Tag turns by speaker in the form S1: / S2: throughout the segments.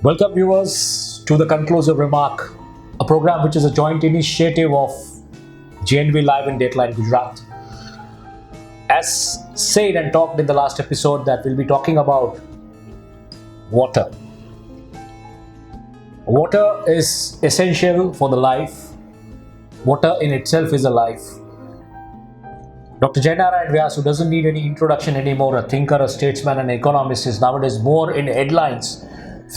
S1: Welcome viewers to the Conclusive Remark, a program which is a joint initiative of JNVLIVE and DATELINE Gujarat. As said and talked in the last episode that we'll be talking about water. Water is essential for the life. Water in itself is a life. Dr. Jay Narayan Vyas, who doesn't need any introduction anymore, a thinker, a statesman, and economist, is nowadays more in headlines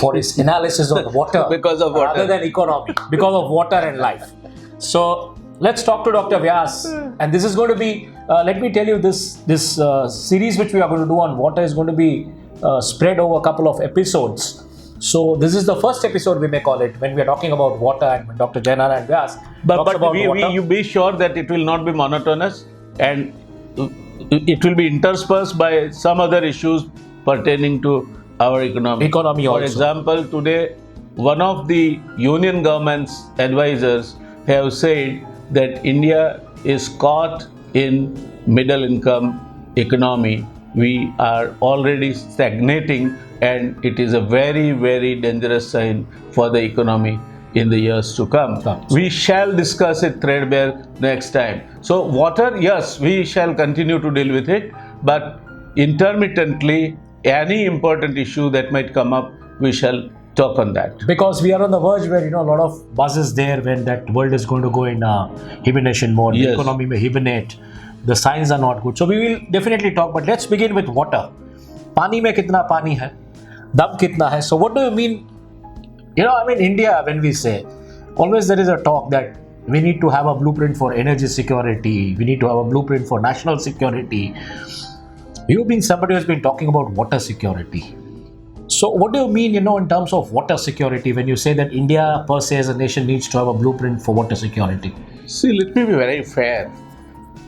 S1: for his analysis on water
S2: because of water
S1: rather than economy, because of water and life. So let's talk to Dr. Vyas, and this is going to be. Let me tell you, this series which we are going to do on water is going to be spread over a couple of episodes. So this is the first episode, we may call it, when we are talking about water, and when Dr. Jay Narayan Vyas talks about water.
S2: You be sure that it will not be monotonous and it will be interspersed by some other issues pertaining to our economy.
S1: Also.
S2: For example, today one of the union government's advisors have said that India is caught in middle income economy. We are already stagnating, and it is a very, very dangerous sign for the economy in the years to come. We shall discuss it threadbare next time. So water, yes, we shall continue to deal with it, but intermittently any important issue that might come up, we shall talk on that.
S1: Because we are on the verge where, a lot of buzz is there when that world is going to go in hibernation mode.
S2: Yes.
S1: The economy may hibernate. The signs are not good. So we will definitely talk, but let's begin with water. Pani mein kitna pani hai? Dam kitna hai? So what do you mean? India, when we say, always there is a talk that we need to have a blueprint for energy security. We need to have a blueprint for national security. You've been somebody who's been talking about water security. So what do you mean, in terms of water security when you say that India per se as a nation needs to have a blueprint for water security?
S2: See, let me be very fair.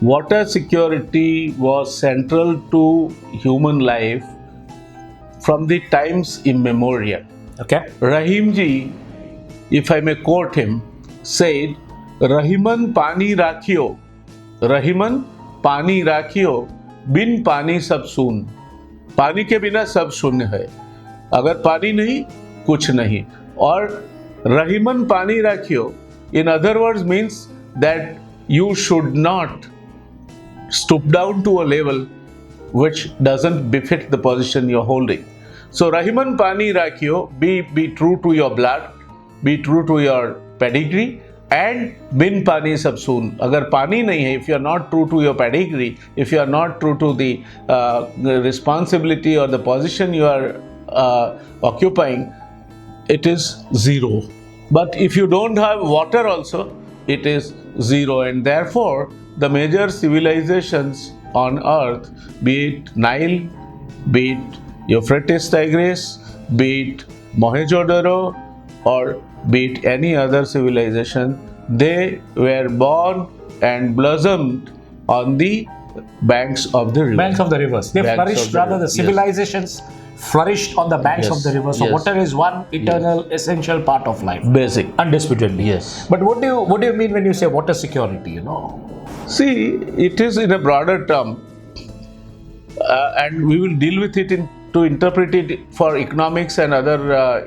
S2: Water security was central to human life from the times immemorial.
S1: Okay.
S2: Rahim ji, if I may quote him, said, Rahiman pani rakhiyo, Rahiman pani rakhiyo, bin pani sab soon. पानी के बिना सब शून्य है. अगर पानी नहीं, कुछ नहीं. और रहीमन पानी राखियो, in other words, means that you should not stoop down to a level which doesn't befit the position you're holding. So Rahiman pani rakhiyo, be true to your blood, be true to your pedigree, and bin pani sab soon. Agar pani nahi hai, if you are not true to your pedigree, if you are not true to the responsibility or the position you are occupying, it is zero. But if you don't have water also, it is zero. And therefore, the major civilizations on earth, be it Nile, be it Euphrates Tigris, be it Mohenjo-daro, or be it any other civilization, they were born and blossomed on the banks of the river.
S1: Banks of the rivers. They flourished, rather the civilizations flourished on the banks of the river. So water is one eternal, essential part of life.
S2: Basic.
S1: Undisputedly.
S2: Yes.
S1: But what do you mean when you say water security,
S2: See, it is in a broader term, and we will deal with it to interpret it for economics and other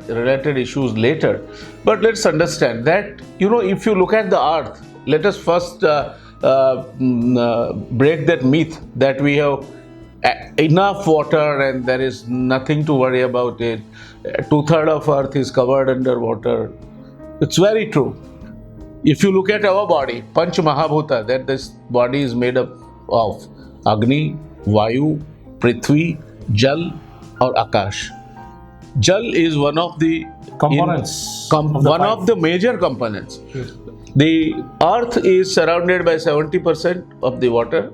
S2: related issues later. But let's understand that, if you look at the earth, let us first break that myth that we have enough water and there is nothing to worry about it. 2/3 of earth is covered under water. It's very true. If you look at our body, Panch Mahabhuta, that this body is made up of Agni, Vayu, Prithvi, Jal, or Akash. Jal is one of the
S1: components.
S2: One of the major components. The earth is surrounded by 70% of the water,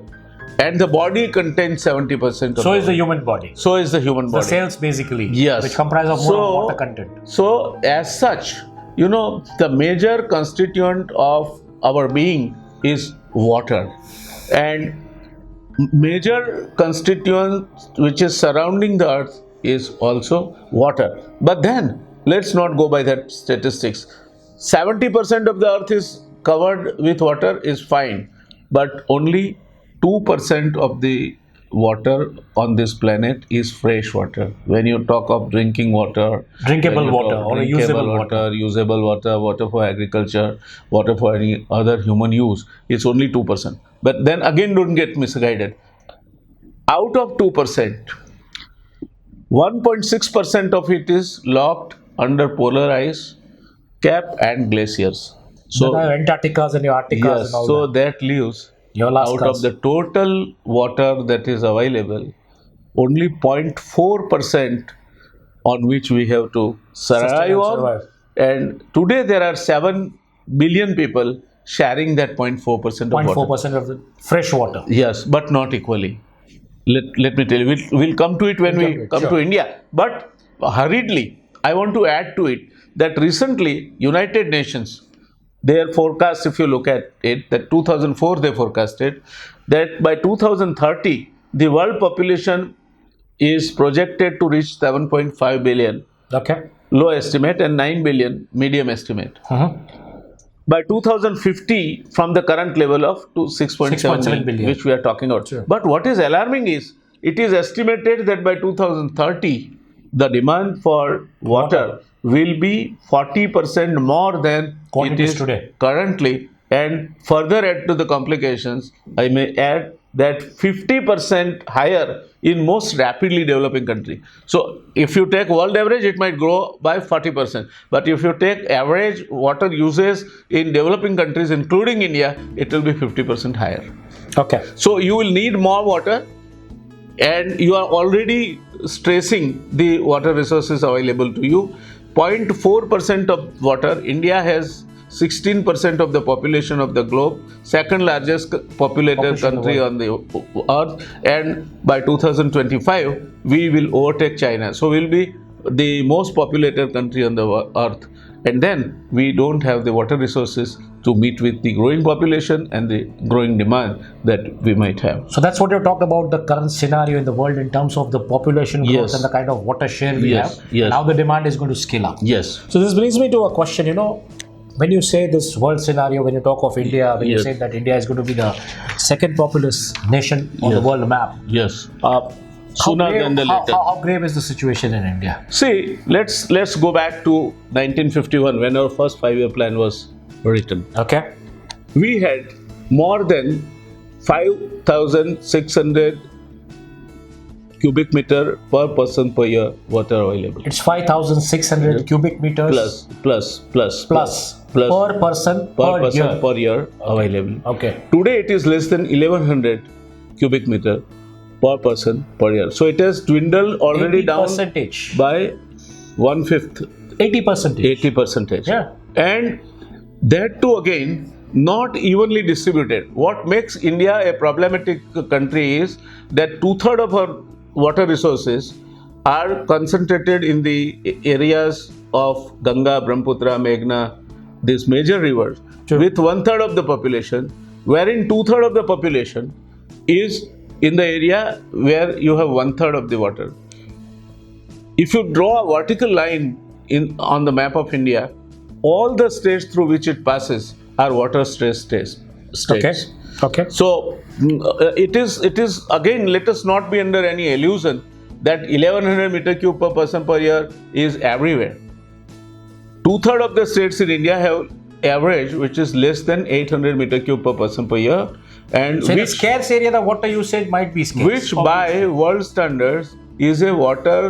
S2: and the body contains 70% of
S1: So is the human body.
S2: So is the human body.
S1: The cells basically.
S2: Yes.
S1: Which comprise of more water content.
S2: So as such, the major constituent of our being is water. And major constituent which is surrounding the earth is also water. But then, let's not go by that statistics. 70% of the earth is covered with water is fine, but only 2% of the water on this planet is fresh water. When you talk of drinking water,
S1: Drinkable
S2: when you
S1: water
S2: talk
S1: or
S2: drinkable usable water, water for agriculture, water for any other human use, it's only 2%. But then again, don't get misguided. Out of 2%, 1.6% of it is locked under polar ice cap and glaciers.
S1: So Antarcticas and your Arcticas
S2: yes,
S1: and all
S2: so
S1: that.
S2: that leaves
S1: Your
S2: out of the total water that is available, only 0.4% on which we have to survive on. And today there are 7 billion people sharing that 0.4% of water.
S1: 0.4% of the fresh water.
S2: Yes, but not equally. Let me tell you, we'll come to it when we come to India. But hurriedly, I want to add to it that recently United Nations, their forecast, if you look at it, that 2004 they forecasted that by 2030 the world population is projected to reach 7.5 billion.
S1: Okay.
S2: Low estimate, and 9 billion medium estimate. By 2050, from the current level of to 6.7 billion, which we are talking about.
S1: Sure.
S2: But what is alarming is, it is estimated that by 2030, the demand for water will be 40% more than it is
S1: today
S2: currently. And further add to the complications, I may add that 50% higher in most rapidly developing country. So if you take world average, it might grow by 40%. But if you take average water uses in developing countries, including India, it will be 50% higher.
S1: Okay.
S2: So you will need more water, and you are already stressing the water resources available to you. 0.4% of water. India has 16% of the population of the globe, second largest populated country on the earth, and by 2025 we will overtake China. So we'll be the most populated country on the earth, and then we don't have the water resources to meet with the growing population and the growing demand that we might have.
S1: So that's what you talked about, the current scenario in the world in terms of the population growth and the kind of water share we have. Now the demand is going to scale up.
S2: Yes.
S1: So this brings me to a question, when you say this world scenario, when you talk of India, when you say that India is going to be the second populous nation on the world map.
S2: Yes. Sooner than the later.
S1: How grave is the situation in India?
S2: See, let's go back to 1951 when our first 5-year plan was written.
S1: Okay.
S2: We had more than 5,600 cubic meter per person per year water available.
S1: It's 5,600 cubic meters
S2: plus
S1: per person
S2: per year available.
S1: Okay.
S2: Today it is less than 1,100 cubic meter per person per year. So it has dwindled already down by 1/5. 80%.
S1: Yeah.
S2: And that too again not evenly distributed. What makes India a problematic country is that 2/3 of our water resources are concentrated in the areas of Ganga, Brahmaputra, Meghna, these major rivers, with 1/3 of the population, wherein 2/3 of the population is in the area where you have 1/3 of the water. If you draw a vertical line on the map of India, all the states through which it passes are water stressed states.
S1: Okay.
S2: So it is again, let us not be under any illusion that 1,100 meter cube per person per year is everywhere. 2/3 of the states in India have average which is less than 800 meter cube per person per year, and
S1: so in a scarce area the water usage might be scarce,
S2: which by world standards is a water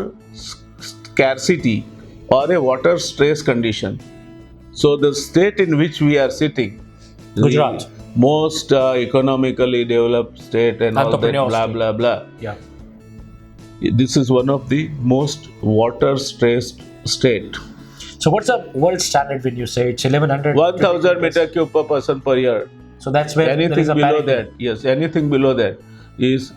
S2: scarcity or a water stress condition. So the state in which we are sitting,
S1: Gujarat,
S2: most economically developed state and all that blah blah.
S1: Yeah.
S2: This is one of the most water stressed state.
S1: So what's the world standard when you say it's 1,100?
S2: 1,000 meter cube per person per year.
S1: So that's where
S2: anything
S1: there is a
S2: below
S1: parity.
S2: that, yes, anything below that is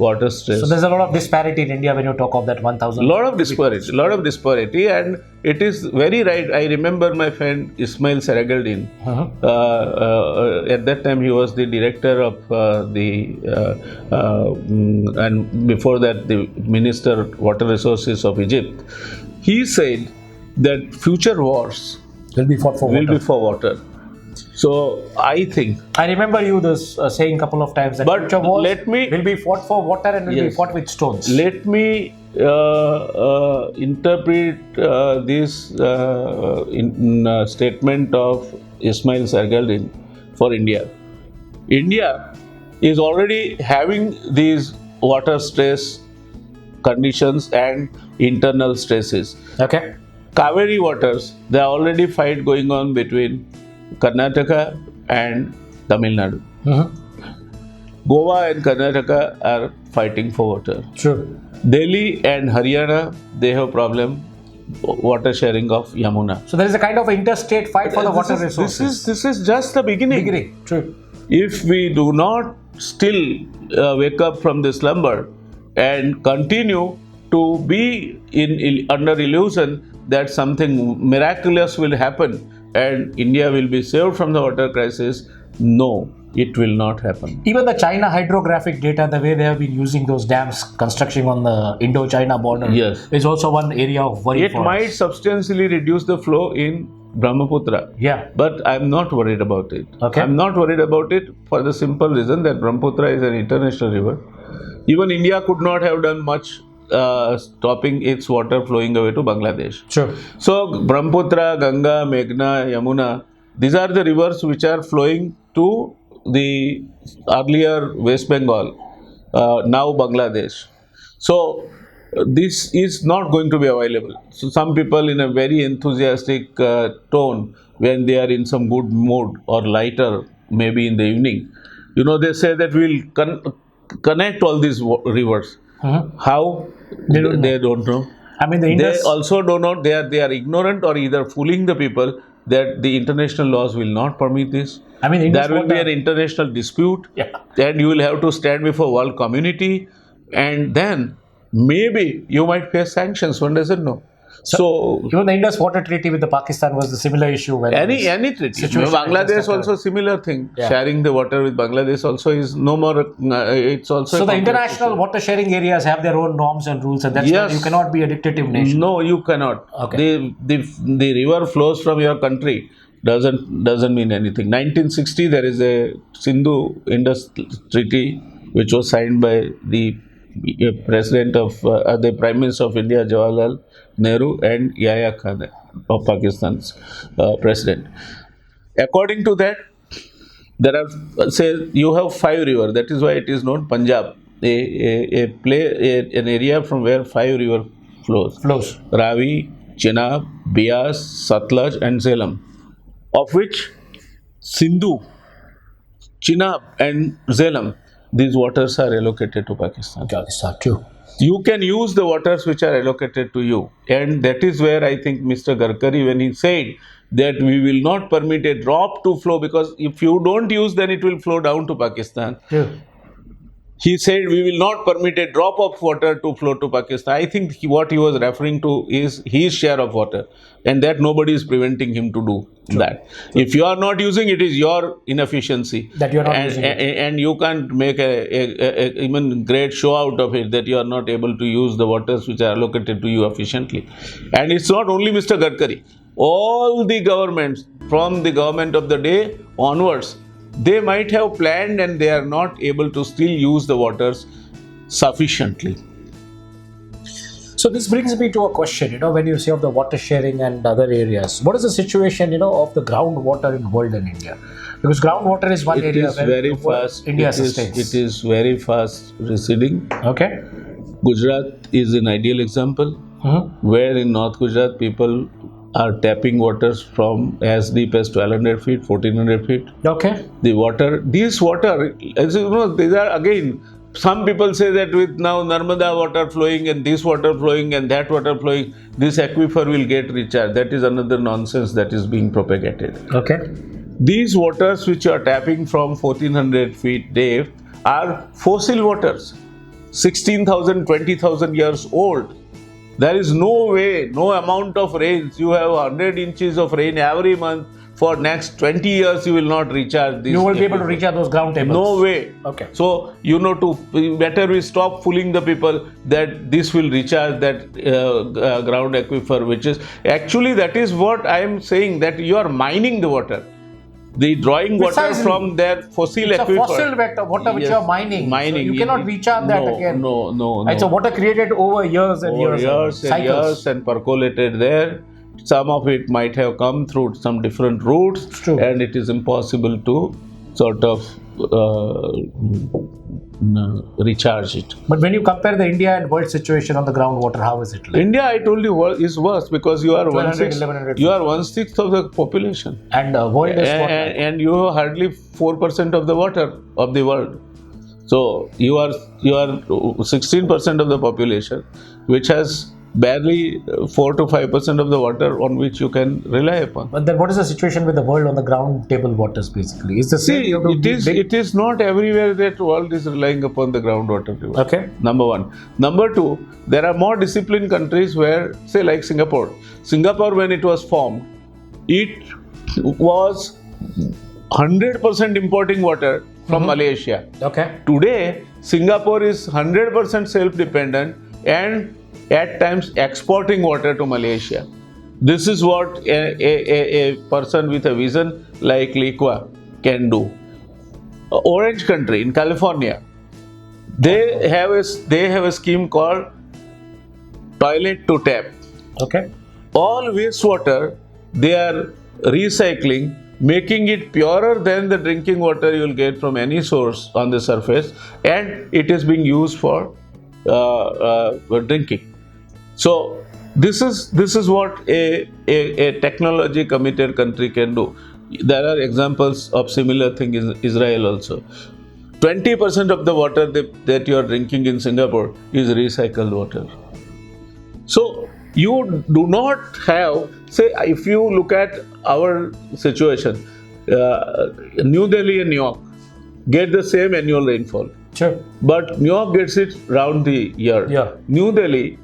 S2: water stress.
S1: So there's a lot of disparity in India when you talk of that 1,000.
S2: Lot of disparity, and it is very right. I remember my friend Ismail Saragaldin. At that time, he was the director of and before that, the Minister of Water Resources of Egypt. He said that future wars
S1: will be fought for water.
S2: So I think,
S1: I remember you this saying a couple of times that
S2: But
S1: future wars
S2: let me-
S1: will be fought for water and will be
S2: Yes.
S1: fought with stones.
S2: let me interpret this statement of Ismail Sargaldin for India. India is already having these water stress conditions and internal stresses.
S1: Okay.
S2: Kaveri waters, there are already fight going on between Karnataka and Tamil Nadu. Goa and Karnataka are fighting for water.
S1: True.
S2: Delhi and Haryana, they have problem water sharing of Yamuna.
S1: So there is a kind of interstate fight for the water resources.
S2: This is just the beginning.
S1: True.
S2: If we do not still wake up from the slumber and continue to be under illusion that something miraculous will happen and India will be saved from the water crisis, no, it will not happen.
S1: Even the China hydrographic data, the way they have been using those dams, construction on the Indo-China border,
S2: Yes.
S1: is also one area of worry
S2: It
S1: for
S2: might
S1: us.
S2: substantially reduce the flow in Brahmaputra.
S1: Yeah.
S2: But I'm not worried about it.
S1: Okay.
S2: I'm not worried about it for the simple reason that Brahmaputra is an international river. Even India could not have done much stopping its water flowing away to Bangladesh.
S1: Sure.
S2: So Brahmaputra, Ganga, Meghna, Yamuna, these are the rivers which are flowing to the earlier West Bengal, now Bangladesh. So this is not going to be available. So some people in a very enthusiastic tone, when they are in some good mood or lighter, maybe in the evening, they say that we'll connect all these rivers. How? They don't know.
S1: I mean, the
S2: They
S1: Indus.
S2: also do not. They are ignorant or either fooling the people that the international laws will not permit this.
S1: I mean, Indus
S2: There will be
S1: water-
S2: an international dispute,
S1: Yeah.
S2: and you will have to stand before world community, and then maybe you might face sanctions. One doesn't know. So
S1: Even the Indus water treaty with the Pakistan was the similar issue. When
S2: any treaty.
S1: situation like
S2: Bangladesh
S1: this occurred.
S2: also similar thing.
S1: Yeah.
S2: Sharing the water with Bangladesh also is no more. It's also
S1: So
S2: a
S1: the
S2: complex
S1: international water sharing areas have their own norms and rules, and that's why
S2: Yes.
S1: you cannot be a dictative nation.
S2: No, you cannot.
S1: Okay.
S2: The river flows from your country doesn't mean anything. 1960 there is a Sindhu Indus Treaty which was signed by the president of the Prime Minister of India Jawaharlal Nehru and Yahya Khan of Pakistan's president. According to that, there are you have 5 rivers. That is why it is known Punjab, an area from where 5 rivers flows. Ravi, Chenab, Beas, Satluj and Jhelum, of which Sindhu, Chenab and Jhelum, these waters are allocated to Pakistan.
S1: True.
S2: You can use the waters which are allocated to you, and that is where I think Mr. Gadkari, when he said that we will not permit a drop to flow, because if you don't use, then it will flow down to Pakistan.
S1: True.
S2: He said we will not permit a drop of water to flow to Pakistan. I think what he was referring to is his share of water, and that nobody is preventing him to do that. If you are not using it, is your inefficiency
S1: That you are not using it.
S2: and you can't make a even great show out of it that you are not able to use the waters which are allocated to you efficiently. And it's not only Mr. Gadkari. All the governments, from the government of the day onwards, they might have planned and they are not able to still use the waters sufficiently.
S1: So this brings me to a question, when you say of the water sharing and other areas, what is the situation, of the groundwater in world and India? Because groundwater is one
S2: It
S1: area
S2: is
S1: where
S2: very
S1: the world-
S2: fast.
S1: India sustains.
S2: It is very fast receding.
S1: Okay.
S2: Gujarat is an ideal example, where in North Gujarat people are tapping waters from as deep as 1200 feet, 1400 feet.
S1: Okay.
S2: These water, as you know, these are again, some people say that with now Narmada water flowing and this water flowing and that water flowing, this aquifer will get recharged. That is another nonsense that is being propagated.
S1: Okay.
S2: These waters which are tapping from 1400 feet depth are fossil waters, 16,000, 20,000 years old. There is no way, no amount of rains. You have 100 inches of rain every month. For next 20 years, you will not recharge this.
S1: You will be able to recharge those ground tables.
S2: No way.
S1: Okay.
S2: So, better we stop fooling the people that this will recharge that ground aquifer, which is actually, that is what I am saying, that you are mining the water. the drawing water
S1: Precisely.
S2: from their fossil
S1: It's a
S2: aquifer.
S1: fossil water which
S2: Yes,
S1: you are mining.
S2: mining.
S1: So you cannot recharge that
S2: No,
S1: again.
S2: No.
S1: It's a water created over years and
S2: Over
S1: years.
S2: years and
S1: cycles.
S2: years and percolated there. Some of it might have come through some different routes,
S1: True.
S2: and it is impossible to sort of recharge it.
S1: But when you compare the India and world situation on the groundwater, how is it like?
S2: India, I told you, is worse because you are
S1: 1200,
S2: 1/6.
S1: 1100.
S2: You are 1/6 of the population,
S1: And world is what?
S2: and you have hardly 4% of the water of the world. So you are 16% of the population, which has barely 4 to 5% of the water on which you can rely upon.
S1: But then what is the situation with the world on the ground table waters basically? Is the same?
S2: See,
S1: You have to dig-
S2: it is not everywhere that world is relying upon the groundwater.
S1: Okay.
S2: Number one. Number two, there are more disciplined countries where, say, like Singapore. Singapore, when it was formed, it was 100% importing water from Malaysia.
S1: Okay.
S2: Today, Singapore is 100% self-dependent and at times exporting water to Malaysia. This is what a person with a vision like Liqua can do. Orange Country in California, they have a scheme called toilet to tap.
S1: Okay.
S2: All wastewater they are recycling, making it purer than the drinking water you will get from any source on the surface, and it is being used for drinking. So this is what a technology committed country can do. There are examples of similar thing in Israel also. 20% of the water that you are drinking in Singapore is recycled water. So you do not have, say, if you look at our situation, New Delhi and New York get the same annual rainfall.
S1: Sure.
S2: But New York gets it round the year.
S1: Yeah.
S2: New Delhi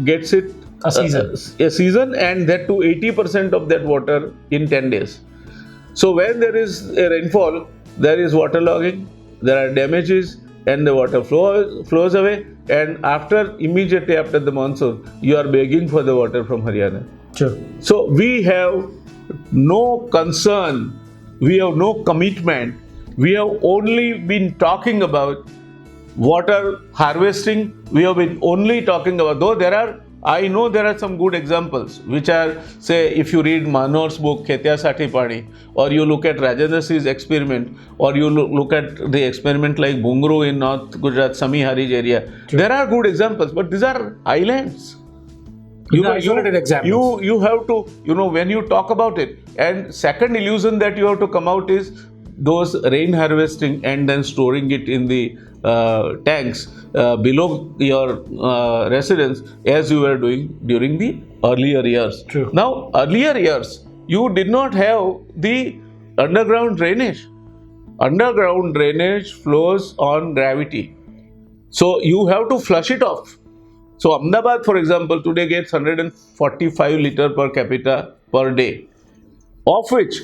S2: gets it
S1: A season.
S2: a season, and that to 80% of that water in 10 days. So when there is a rainfall, there is waterlogging, there are damages, and the water flows away. And immediately after the monsoon, you are begging for the water from Haryana.
S1: Sure.
S2: So we have no concern, we have no commitment, we have only been talking about water harvesting, we have been only talking about, though I know there are some good examples, which are, say, if you read Manor's book, Khetya Sati Pani, or you look at Rajendra Singh's experiment, or you look at the experiment like Bungru in North Gujarat, Sami Harij area, there are good examples, but these are islands.
S1: Isolated examples.
S2: You have to, when you talk about it. And second illusion that you have to come out is those rain harvesting and then storing it in the tanks below your residence, as you were doing during the earlier years.
S1: True.
S2: Now, earlier years, you did not have the underground drainage. Underground drainage flows on gravity. So you have to flush it off. So Ahmedabad, for example, today gets 145 liter per capita per day, of which,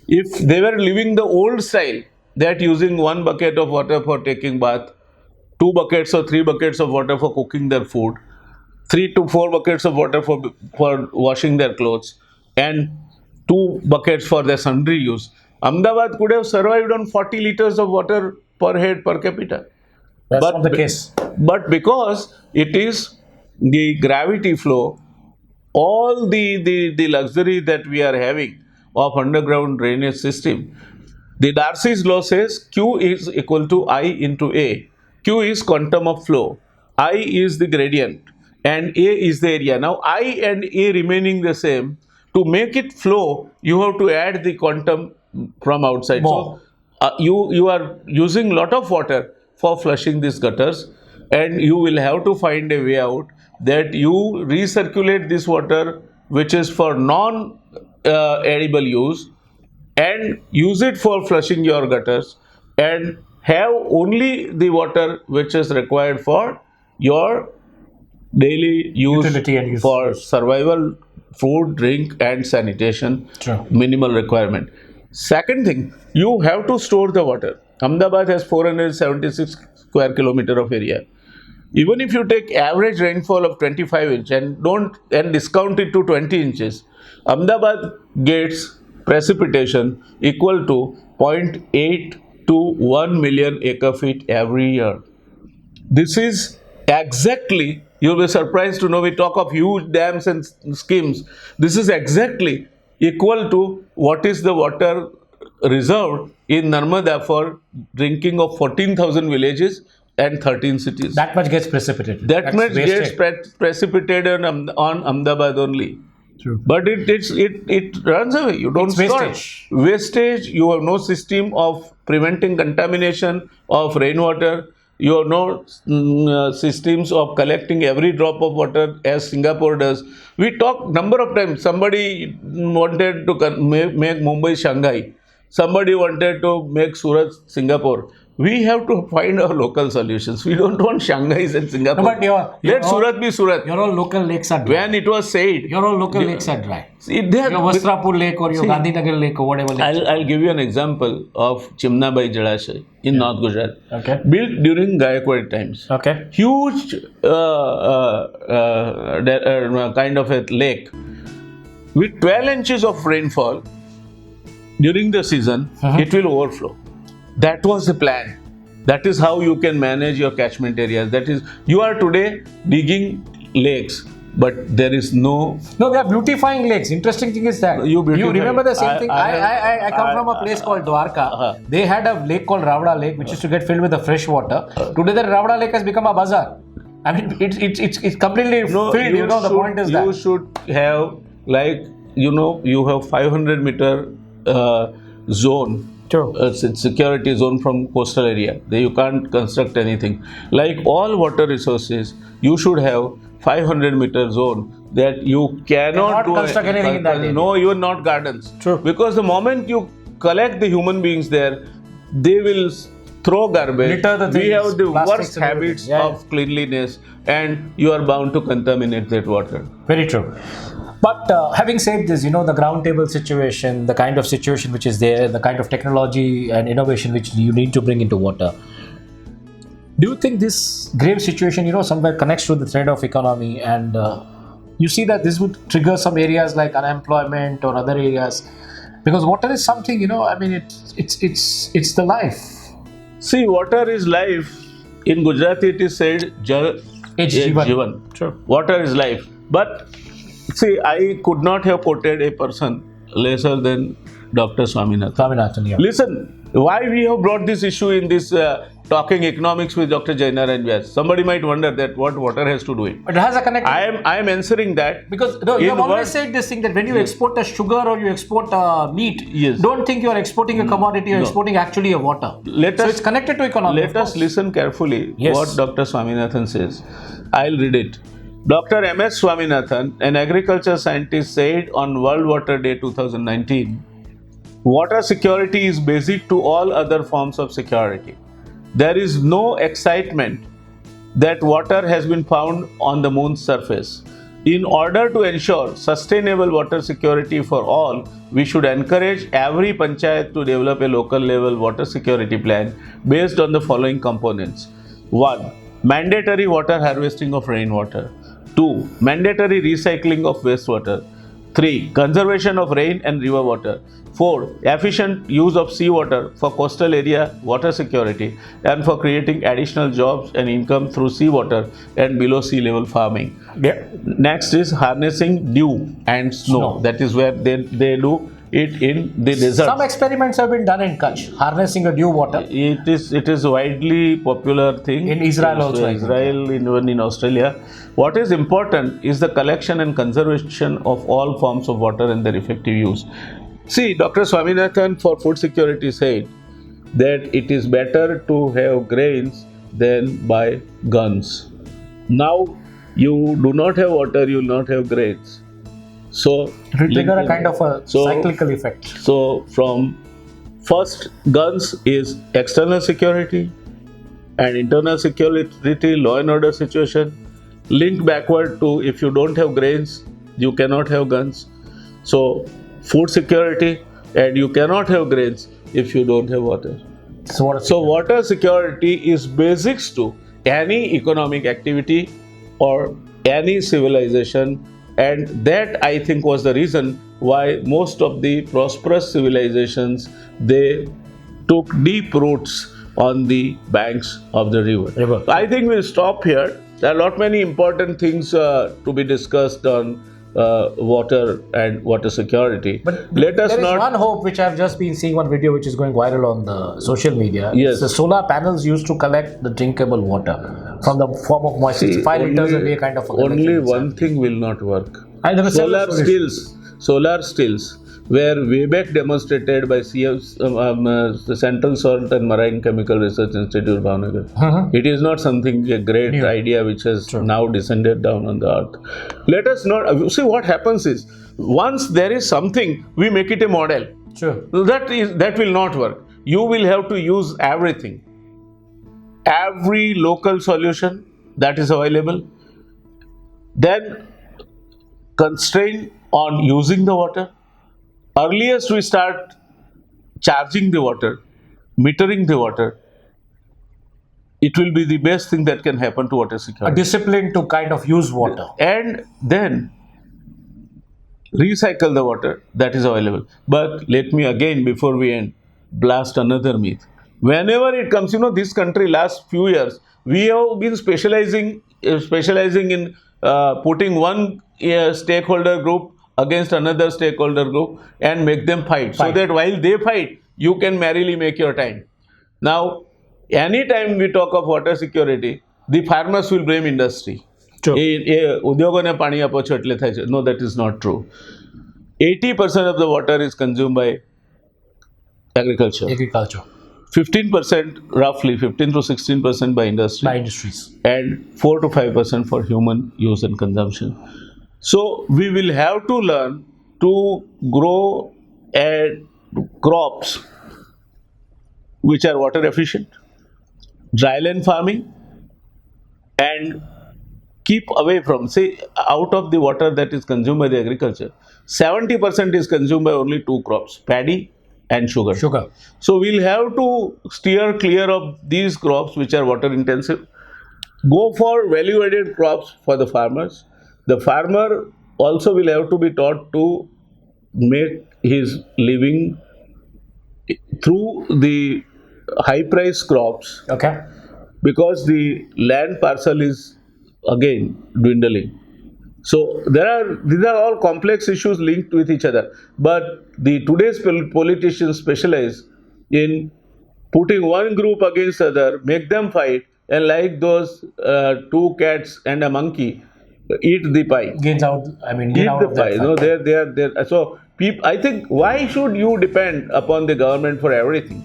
S2: if they were living the old style, that using 1 bucket of water for taking bath, 2 buckets or 3 buckets of water for cooking their food, 3 to 4 buckets of water for washing their clothes, and 2 buckets for their sundry use, Ahmedabad could have survived on 40 liters of water per head per capita.
S1: That's not the case.
S2: But because it is the gravity flow, all the luxury that we are having of underground drainage system, the Darcy's law says Q is equal to I into A. Q is quantum of flow, I is the gradient, and A is the area. Now I and A remaining the same, to make it flow, you have to add the quantum from outside.
S1: More.
S2: So you are using lot of water for flushing these gutters, and you will have to find a way out that you recirculate this water, which is for non-edible use, and use it for flushing your gutters, and have only the water which is required for your daily use,
S1: Utility and use.
S2: for survival, food, drink, and sanitation.
S1: Sure.
S2: Minimal requirement. Second thing, you have to store the water. Ahmedabad has 476 square kilometer of area. Even if you take average rainfall of 25 inch and discount it to 20 inches, Ahmedabad gets precipitation equal to 0.8 to 1 million acre feet every year. This is exactly, you'll be surprised to know, we talk of huge dams and schemes. This is exactly equal to what is the water reserved in Narmada for drinking of 14,000 villages and 13 cities.
S1: That much gets precipitated.
S2: That much
S1: wasted.
S2: gets precipitated on Ahmedabad only.
S1: True.
S2: But it runs away. You don't
S1: It's
S2: store
S1: wastage.
S2: it. Wastage. You have no system of preventing contamination of rainwater. You have no systems of collecting every drop of water as Singapore does. We talk number of times. Somebody wanted to make Mumbai Shanghai. Somebody wanted to make Surat Singapore. We have to find our local solutions. We don't want Shanghais and Singapore.
S1: No, but
S2: Let Surat be Surat.
S1: Your all local lakes are dry.
S2: When it was said,
S1: Your all local lakes are dry.
S2: see, they are,
S1: Your Vastrapur lake or your Gandhinagar lake or whatever lake.
S2: I'll give you an example of Chimnabai Jalashay in North Gujarat.
S1: Okay.
S2: Built during Gaikwad times.
S1: Okay.
S2: Huge kind of a lake with 12 inches of rainfall during the season, it will overflow. That was the plan. That is how you can manage your catchment areas. That is, you are today digging lakes, but there is no.
S1: No, they are beautifying lakes. Interesting thing is that
S2: You beautify-
S1: remember the same thing. I come
S2: I-
S1: from a place called Dwarka. They had a lake called Ravda Lake, which used to get filled with the fresh water. Today, the Ravda Lake has become a bazaar. I mean, it's completely filled. You know, the point is
S2: you
S1: that.
S2: should have, like, you have 500-meter zone.
S1: True.
S2: Security zone from coastal area. There you can't construct anything. Like all water resources, you should have 500-meter zone that you cannot do
S1: construct anything in that area.
S2: No, you are not gardens.
S1: True.
S2: Because the moment you collect the human beings there, they will throw garbage.
S1: Litter the
S2: We
S1: things,
S2: have the
S1: plastics
S2: worst
S1: and everything.
S2: habits
S1: Yeah,
S2: of cleanliness, and you are bound to contaminate that water.
S1: Very true. But having said this, the ground table situation, the kind of situation which is there, the kind of technology and innovation which you need to bring into water. Do you think this grave situation, somewhere connects to the thread of economy, and you see that this would trigger some areas like unemployment or other areas? Because water is something, I mean, it's the life.
S2: See, water is life. In Gujarati, it is said, Jal
S1: It's
S2: is
S1: Jivan.
S2: Jivan.
S1: True.
S2: Water is life. But see, I could not have quoted a person lesser than Dr. Swaminathan.
S1: Swaminathan, yeah.
S2: Listen, why we have brought this issue in this talking economics with Dr. Jay Narayan Vyas? Somebody might wonder that what water has to do with.
S1: But it has a connection.
S2: I am answering that
S1: Because you have
S2: in
S1: always
S2: what-
S1: said this thing that when you export a sugar or you export meat,
S2: Yes.
S1: don't think you are exporting a commodity, you're exporting actually a water.
S2: Let
S1: So
S2: us-
S1: it's connected to economy.
S2: Let us listen carefully
S1: Yes.
S2: what Dr. Swaminathan says. I'll read it. Dr. M.S. Swaminathan, an agriculture scientist, said on World Water Day 2019, water security is basic to all other forms of security. There is no excitement that water has been found on the moon's surface. In order to ensure sustainable water security for all, we should encourage every panchayat to develop a local level water security plan based on the following components. 1. Mandatory water harvesting of rainwater. 2. Mandatory recycling of wastewater. 3. Conservation of rain and river water. 4. Efficient use of seawater for coastal area water security and for creating additional jobs and income through seawater and below sea level farming.
S1: Yeah.
S2: Next is harnessing dew and snow. That is where they do it in the desert.
S1: Some experiments have been done in Kutch, harnessing a dew water.
S2: It is widely popular thing
S1: In Israel also, I think.
S2: Israel, even in Australia. What is important is the collection and conservation of all forms of water and their effective use. See, Dr. Swaminathan for food security said that it is better to have grains than buy guns. Now you do not have water, you will not have grains. So
S1: It will trigger a kind of a cyclical effect.
S2: So from first, guns is external security and internal security, law and order situation. Linked backward to if you don't have grains, you cannot have guns. So food security, and you cannot have grains if you don't have water. So water security is basics to any economic activity or any civilization And that, I think, was the reason why most of the prosperous civilizations, they took deep roots on the banks of the river. I think we'll stop here. There are not many important things to be discussed on water and water security.
S1: But
S2: let us
S1: there is
S2: not.
S1: one hope which I've just been seeing one video which is going viral on the social media.
S2: Yes.
S1: The solar panels used to collect the drinkable water from the form of moisture.
S2: See,
S1: 5 liters a day kind of a
S2: only one thing will not work.
S1: And there were several
S2: Solar stills, where way back demonstrated by the Central Salt and Marine Chemical Research Institute, Bhavnagar. It is not something, a great idea which has now descended down on the earth. Let us not see what happens is, once there is something, we make it a model. That will not work. You will have to use everything, every local solution that is available. Then constrain on using the water. Earliest we start charging the water, metering the water, it will be the best thing that can happen to water security.
S1: A discipline to kind of use water.
S2: And then recycle the water that is available. But let me again, before we end, blast another myth. Whenever it comes, this country last few years, we have been specializing in putting one stakeholder group against another stakeholder group and make them fight. So that while they fight, you can merrily make your time. Now, anytime we talk of water security, the farmers will blame industry. No, that is not true. 80% of the water is consumed by agriculture. 15%, roughly 15 to 16% by industries, and 4 to 5% for human use and consumption. So we will have to learn to grow crops which are water efficient, dryland farming, and keep away from, say, out of the water that is consumed by the agriculture, 70% is consumed by only 2 crops, paddy and sugar. So we'll have to steer clear of these crops which are water intensive. Go for value added crops for the farmers. The farmer also will have to be taught to make his living through the high price crops. Because the land parcel is again dwindling. So these are all complex issues linked with each other. But today's politicians specialize in putting one group against other, make them fight, and like those 2 cats and a monkey, eat the pie.
S1: Eat the
S2: pie. No, they're so I think, why should you depend upon the government for everything?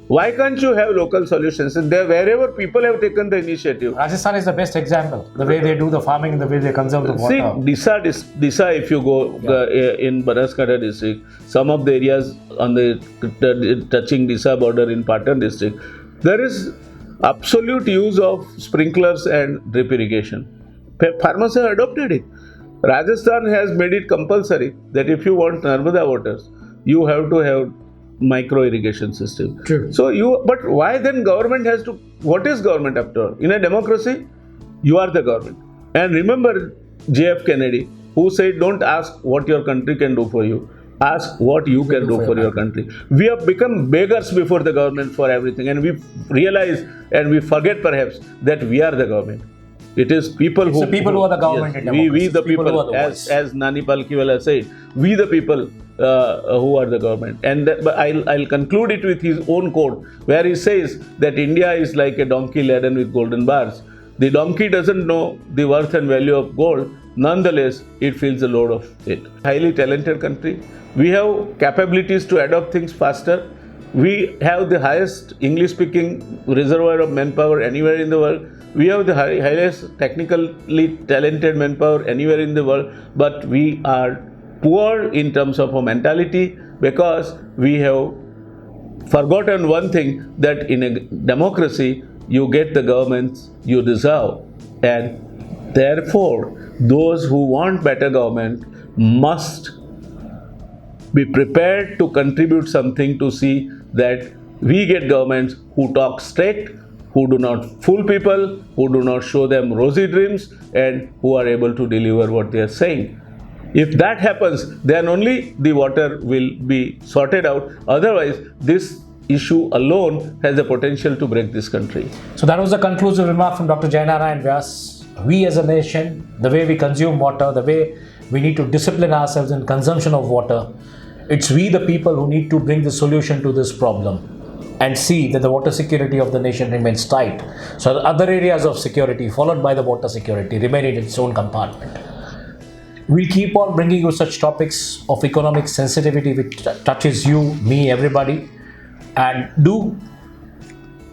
S2: Why can't you have local solutions? And wherever people have taken the initiative.
S1: Rajasthan is the best example. The way they do the farming, the way they conserve the water.
S2: See, Disa, if you go in Banaskantha district, some of the areas on the touching Disa border in Patan district, there is absolute use of sprinklers and drip irrigation. Farmers have adopted it. Rajasthan has made it compulsory that if you want Narmada waters, you have to have micro irrigation system. But why then government has to? What is government after all? In a democracy, you are the government. And remember JF Kennedy, who said, don't ask what your country can do for you, ask what you can do for your country. We have become beggars before the government for everything, and we realize and we forget perhaps that we are the government. It is people who
S1: are the government.
S2: Yes, we the people, as Nani Palkiwala said, we the people who are the government. And but I'll conclude it with his own quote, where he says that India is like a donkey laden with golden bars. The donkey doesn't know the worth and value of gold. Nonetheless, it feels the load of it. Highly talented country. We have capabilities to adopt things faster. We have the highest English-speaking reservoir of manpower anywhere in the world. We have the highest technically talented manpower anywhere in the world, but we are poor in terms of our mentality because we have forgotten one thing, that in a democracy, you get the governments you deserve, and therefore, those who want better government must be prepared to contribute something to see that we get governments who talk straight, who do not fool people, who do not show them rosy dreams, and who are able to deliver what they are saying. If that happens, then only the water will be sorted out. Otherwise, this issue alone has the potential to break this country.
S1: So that was a conclusive remark from Dr. Jay Narayan Vyas. We as a nation, the way we consume water, the way we need to discipline ourselves in consumption of water, it's we the people who need to bring the solution to this problem and see that the water security of the nation remains tight. So the other areas of security followed by the water security remain in its own compartment. We'll keep on bringing you such topics of economic sensitivity which touches you, me, everybody. And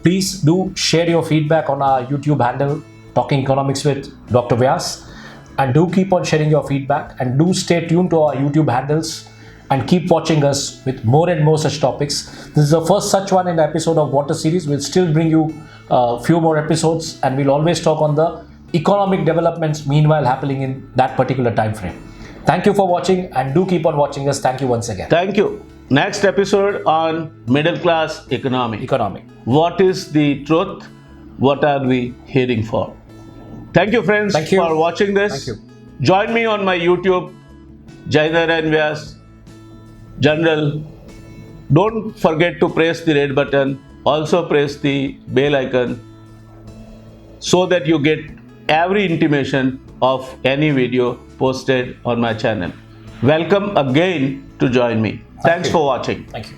S1: please do share your feedback on our YouTube handle, Talking Economics with Dr. Vyas. And do keep on sharing your feedback, and do stay tuned to our YouTube handles and keep watching us with more and more such topics. This is the first such one in the episode of Water series. We'll still bring you a few more episodes, and we'll always talk on the economic developments meanwhile happening in that particular time frame. Thank you for watching, and do keep on watching us. Thank you once again.
S2: Thank you. Next episode on middle class economy. What is the truth? What are we hearing for? Thank you, friends,
S1: Thank you
S2: for watching this.
S1: Thank you.
S2: Join me on my YouTube, Jay Narayan Vyas General. Don't forget to press the red button. Also press the bell icon so that you get every intimation of any video posted on my channel. Welcome again to join me. Thanks for watching.
S1: Thank you.